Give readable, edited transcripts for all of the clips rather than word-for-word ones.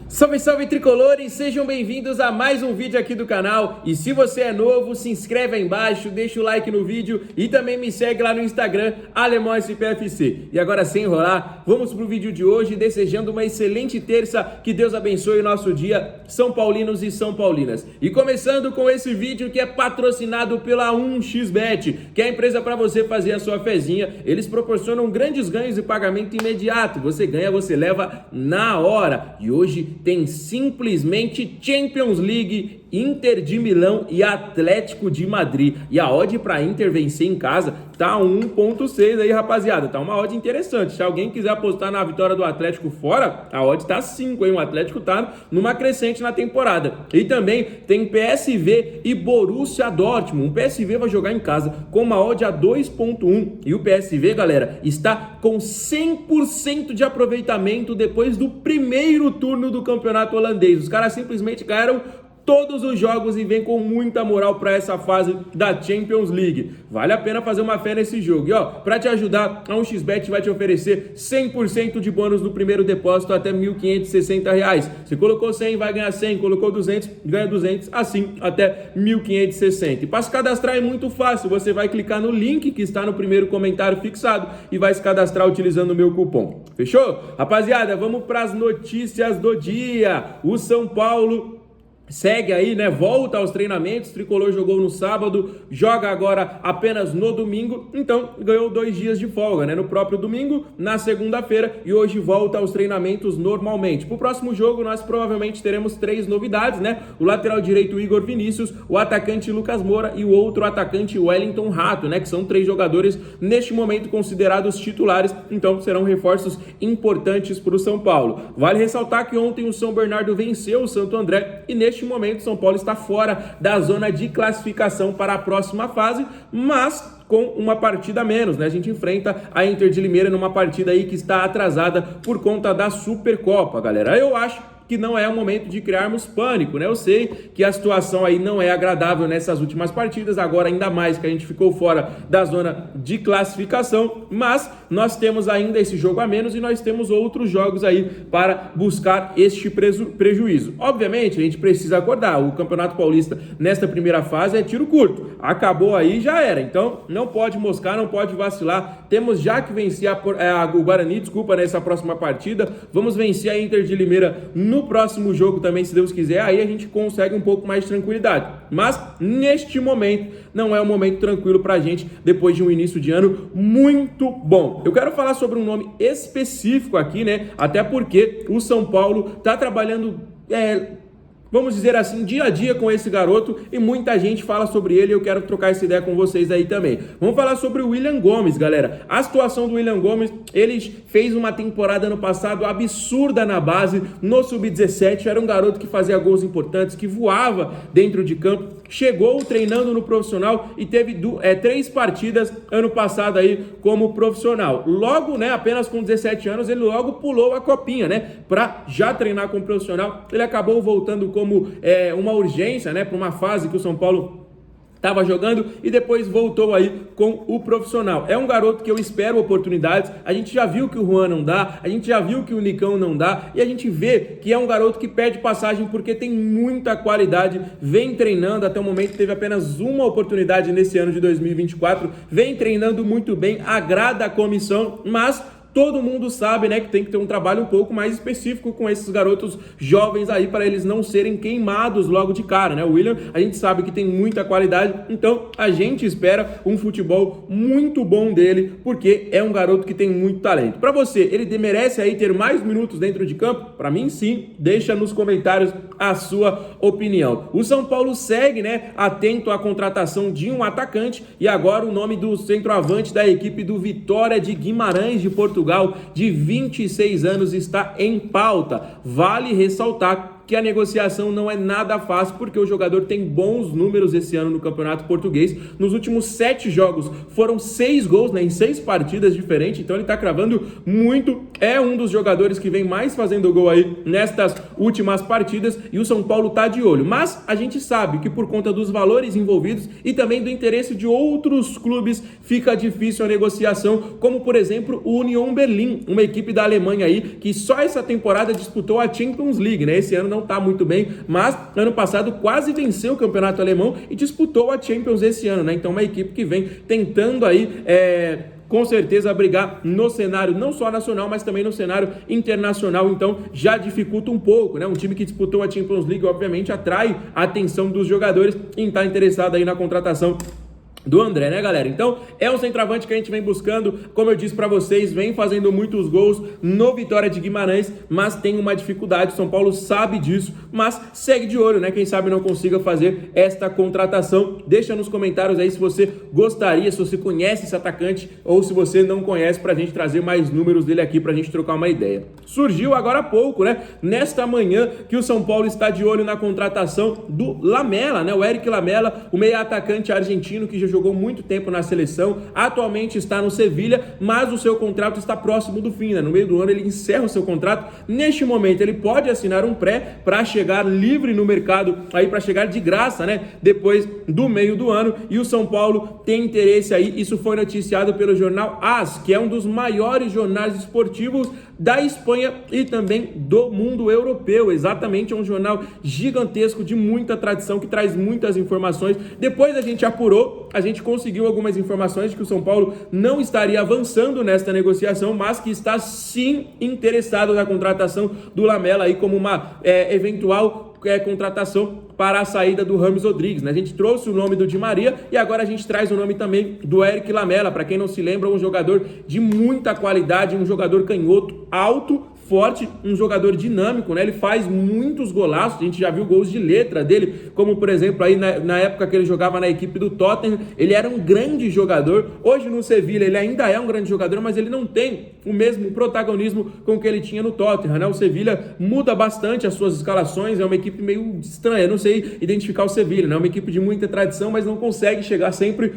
Salve, salve tricolores, sejam bem-vindos a mais um vídeo aqui do canal. E se você é novo, se inscreve aí embaixo, deixa o like no vídeo e também me segue lá no Instagram, AlemãoSPFC. E agora, sem enrolar, vamos pro vídeo de hoje, desejando uma excelente terça, que Deus abençoe o nosso dia, São Paulinos e São Paulinas. E começando com esse vídeo que é patrocinado pela 1xBet, que é a empresa para você fazer a sua fezinha. Eles proporcionam grandes ganhos e pagamento imediato. Você ganha, você leva na hora. E hoje tem simplesmente Champions League, Inter de Milão e Atlético de Madrid. E a odd para Inter vencer em casa tá 1.6 aí, rapaziada. Tá uma odd interessante. Se alguém quiser apostar na vitória do Atlético fora, a odd tá 5, hein? O Atlético tá numa crescente na temporada. E também tem PSV e Borussia Dortmund. O PSV vai jogar em casa com uma odd a 2.1. E o PSV, galera, está com 100% de aproveitamento depois do primeiro turno do campeonato holandês. Os caras simplesmente ganharam todos os jogos e vem com muita moral para essa fase da Champions League. Vale a pena fazer uma fé nesse jogo. E ó, para te ajudar, a 1xBet vai te oferecer 100% de bônus no primeiro depósito até R$ 1.560. Se colocou 100, vai ganhar 100. Colocou 200, ganha 200. Assim, até 1.560. E para se cadastrar é muito fácil. Você vai clicar no link que está no primeiro comentário fixado e vai se cadastrar utilizando o meu cupom. Fechou? Rapaziada, vamos para as notícias do dia. O São Paulo segue aí, né? Volta aos treinamentos. Tricolor jogou no sábado, joga agora apenas no domingo. Então, ganhou 2 dias de folga, né? No próprio domingo, na segunda-feira, e hoje volta aos treinamentos normalmente. Pro próximo jogo, nós provavelmente teremos 3 novidades, né? O lateral direito Igor Vinícius, o atacante Lucas Moura e o outro atacante Wellington Rato, né? Que são 3 jogadores neste momento considerados titulares. Então, serão reforços importantes para o São Paulo. Vale ressaltar que ontem o São Bernardo venceu o Santo André e neste momento, São Paulo está fora da zona de classificação para a próxima fase, mas com uma partida a menos, né? A gente enfrenta a Inter de Limeira numa partida aí que está atrasada por conta da Supercopa, galera. Eu acho que não é o momento de criarmos pânico, né? Eu sei que a situação aí não é agradável nessas últimas partidas, agora ainda mais que a gente ficou fora da zona de classificação, mas nós temos ainda esse jogo a menos e nós temos outros jogos aí para buscar este prejuízo. Obviamente, a gente precisa acordar, o Campeonato Paulista nesta primeira fase é tiro curto, acabou aí, já era, então não pode moscar, não pode vacilar, temos já que vencer o Guarani, nessa próxima partida, vamos vencer a Inter de Limeira no próximo jogo também, se Deus quiser, aí a gente consegue um pouco mais de tranquilidade. Mas, neste momento, não é um momento tranquilo pra gente, depois de um início de ano muito bom. Eu quero falar sobre um nome específico aqui, né? Até porque o São Paulo tá trabalhando, vamos dizer assim, dia a dia com esse garoto e muita gente fala sobre ele e eu quero trocar essa ideia com vocês aí também. Vamos falar sobre o William Gomes, galera. A situação do William Gomes, ele fez uma temporada ano passado absurda na base, no Sub-17, era um garoto que fazia gols importantes, que voava dentro de campo, chegou treinando no profissional e teve 3 partidas ano passado aí como profissional. Logo, né, apenas com 17 anos, ele logo pulou a copinha, né, para já treinar como profissional. Ele acabou voltando como uma urgência, né, para uma fase que o São Paulo estava jogando e depois voltou aí com o profissional. É um garoto que eu espero oportunidades. A gente já viu que o Juan não dá, a gente já viu que o Nicão não dá e a gente vê que é um garoto que pede passagem porque tem muita qualidade, vem treinando, até o momento teve apenas uma oportunidade nesse ano de 2024, vem treinando muito bem, agrada a comissão, mas todo mundo sabe, né, que tem que ter um trabalho um pouco mais específico com esses garotos jovens aí para eles não serem queimados logo de cara, né? O William, a gente sabe que tem muita qualidade, então a gente espera um futebol muito bom dele, porque é um garoto que tem muito talento. Para você, ele merece aí ter mais minutos dentro de campo? Para mim, sim. Deixa nos comentários a sua opinião. O São Paulo segue, né, atento à contratação de um atacante e agora o nome do centroavante da equipe do Vitória de Guimarães de Portugal, de 26 anos, está em pauta. Vale ressaltar que a negociação não é nada fácil, porque o jogador tem bons números esse ano no Campeonato Português. Nos últimos 7 jogos foram 6 gols, né, em 6 partidas diferentes, então ele tá cravando muito. É um dos jogadores que vem mais fazendo gol aí nestas últimas partidas, e o São Paulo tá de olho. Mas a gente sabe que por conta dos valores envolvidos e também do interesse de outros clubes, fica difícil a negociação, como por exemplo o Union Berlin, uma equipe da Alemanha aí que só essa temporada disputou a Champions League, né? Esse ano não tá muito bem, mas ano passado quase venceu o campeonato alemão e disputou a Champions esse ano, né? Então uma equipe que vem tentando aí com certeza brigar no cenário não só nacional, mas também no cenário internacional, então já dificulta um pouco, né? Um time que disputou a Champions League obviamente atrai a atenção dos jogadores e está interessado aí na contratação do André, né, galera? Então, é um centroavante que a gente vem buscando, como eu disse pra vocês, vem fazendo muitos gols no Vitória de Guimarães, mas tem uma dificuldade, o São Paulo sabe disso, mas segue de olho, né? Quem sabe não consiga fazer esta contratação. Deixa nos comentários aí se você gostaria, se você conhece esse atacante ou se você não conhece, pra gente trazer mais números dele aqui pra gente trocar uma ideia. Surgiu agora há pouco, né? Nesta manhã que o São Paulo está de olho na contratação do Lamela, né? O Eric Lamela, o meia atacante argentino que já jogou muito tempo na seleção, atualmente está no Sevilha, mas o seu contrato está próximo do fim, né? No meio do ano ele encerra o seu contrato. Neste momento ele pode assinar um pré para chegar livre no mercado, aí para chegar de graça, né? Depois do meio do ano, e o São Paulo tem interesse aí. Isso foi noticiado pelo jornal AS, que é um dos maiores jornais esportivos da Espanha e também do mundo europeu. Exatamente, é um jornal gigantesco de muita tradição que traz muitas informações. Depois a gente apurou, a gente conseguiu algumas informações de que o São Paulo não estaria avançando nesta negociação, mas que está sim interessado na contratação do Lamela aí como uma eventual contratação para a saída do James Rodrigues, né? A gente trouxe o nome do Di Maria e agora a gente traz o nome também do Eric Lamela. Para quem não se lembra, um jogador de muita qualidade, um jogador canhoto, alto, forte, um jogador dinâmico, né? Ele faz muitos golaços, a gente já viu gols de letra dele, como por exemplo aí na época que ele jogava na equipe do Tottenham, ele era um grande jogador. Hoje no Sevilha ele ainda é um grande jogador, mas ele não tem o mesmo protagonismo com que ele tinha no Tottenham, né? O Sevilha muda bastante as suas escalações, é uma equipe meio estranha, eu não sei identificar o Sevilha, né? É uma equipe de muita tradição, mas não consegue chegar sempre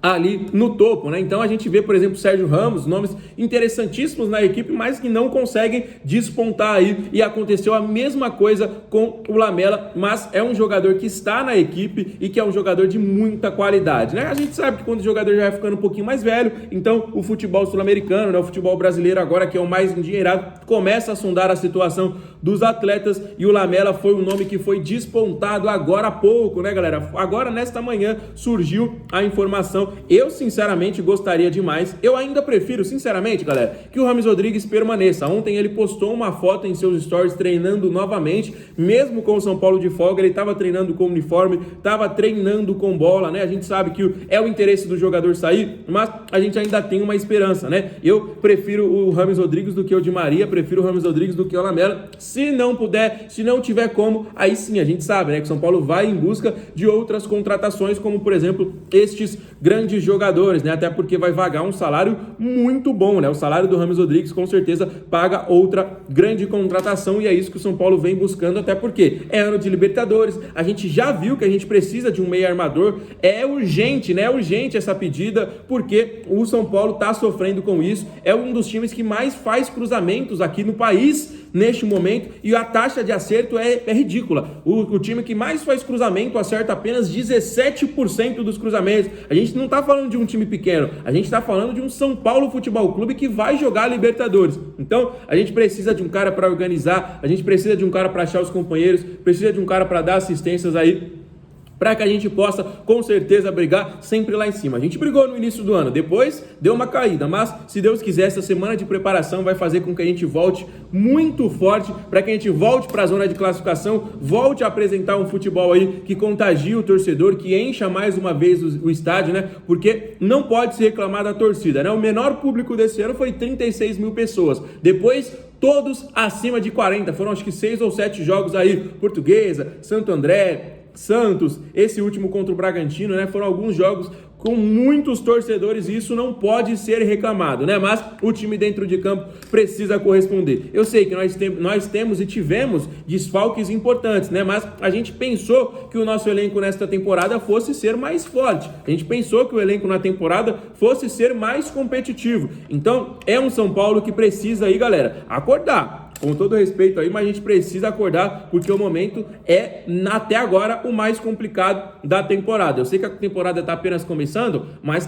ali no topo, né? Então a gente vê, por exemplo, Sérgio Ramos, nomes interessantíssimos na equipe, mas que não conseguem despontar aí, e aconteceu a mesma coisa com o Lamela, mas é um jogador que está na equipe e que é um jogador de muita qualidade, né? A gente sabe que quando o jogador já vai ficando um pouquinho mais velho, então o futebol sul-americano, né, o futebol brasileiro agora, que é o mais endinheirado, começa a sondar a situação dos atletas, e o Lamela foi um nome que foi despontado agora há pouco, né, galera? Agora, nesta manhã, surgiu a informação. Eu, sinceramente, gostaria demais. Eu ainda prefiro, sinceramente, galera, que o James Rodrigues permaneça. Ontem ele postou uma foto em seus stories treinando novamente, mesmo com o São Paulo de folga. Ele estava treinando com uniforme, estava treinando com bola, né? A gente sabe que é o interesse do jogador sair, mas a gente ainda tem uma esperança, né? Eu prefiro o James Rodrigues do que o Di Maria, prefiro o James Rodrigues do que o Lamela. Se não puder, se não tiver como, aí sim, a gente sabe, né, que o São Paulo vai em busca de outras contratações, como por exemplo, estes grandes jogadores, né? Até porque vai vagar um salário muito bom, né? O salário do James Rodrigues com certeza paga outra grande contratação, e é isso que o São Paulo vem buscando, até porque é ano de Libertadores, a gente já viu que a gente precisa de um meio armador, é urgente, né? É urgente essa pedida, porque o São Paulo tá sofrendo com isso, é um dos times que mais faz cruzamentos aqui no país neste momento, e a taxa de acerto é ridícula. O time que mais faz cruzamento acerta apenas 17% dos cruzamentos. A gente não tá falando de um time pequeno, a gente tá falando de um São Paulo Futebol Clube que vai jogar Libertadores. Então, a gente precisa de um cara para organizar, a gente precisa de um cara para achar os companheiros, precisa de um cara para dar assistências aí, para que a gente possa, com certeza, brigar sempre lá em cima. A gente brigou no início do ano, depois deu uma caída, mas, se Deus quiser, essa semana de preparação vai fazer com que a gente volte muito forte, para que a gente volte para a zona de classificação, volte a apresentar um futebol aí que contagie o torcedor, que encha mais uma vez o estádio, né? Porque não pode se reclamar da torcida, né? O menor público desse ano foi 36 mil pessoas. Depois, todos acima de 40. Foram acho que 6 ou 7 jogos aí, Portuguesa, Santo André, Santos, esse último contra o Bragantino, né? Foram alguns jogos com muitos torcedores e isso não pode ser reclamado, né? Mas o time dentro de campo precisa corresponder. Eu sei que nós temos e tivemos desfalques importantes, né? Mas a gente pensou que o nosso elenco nesta temporada fosse ser mais forte. A gente pensou que o elenco na temporada fosse ser mais competitivo. Então, é um São Paulo que precisa aí, galera, acordar. Com todo respeito aí, mas a gente precisa acordar porque o momento é, até agora, o mais complicado da temporada. Eu sei que a temporada está apenas começando, mas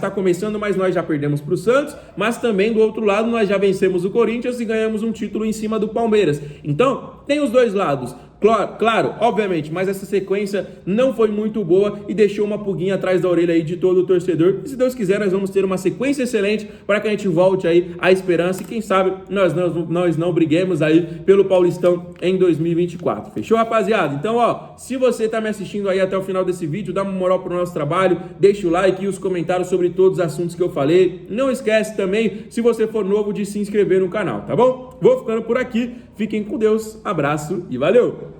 nós já perdemos para o Santos, mas também do outro lado nós já vencemos o Corinthians e ganhamos um título em cima do Palmeiras. Então, tem os dois lados. Claro, obviamente, mas essa sequência não foi muito boa e deixou uma pulguinha atrás da orelha aí de todo o torcedor. E se Deus quiser, nós vamos ter uma sequência excelente para que a gente volte aí à esperança e quem sabe nós não briguemos aí pelo Paulistão em 2024. Fechou, rapaziada? Então, ó, se você tá me assistindo aí até o final desse vídeo, dá uma moral pro nosso trabalho, deixa o like e os comentários sobre todos os assuntos que eu falei. Não esquece também, se você for novo, de se inscrever no canal, tá bom? Vou ficando por aqui. Fiquem com Deus, abraço e valeu!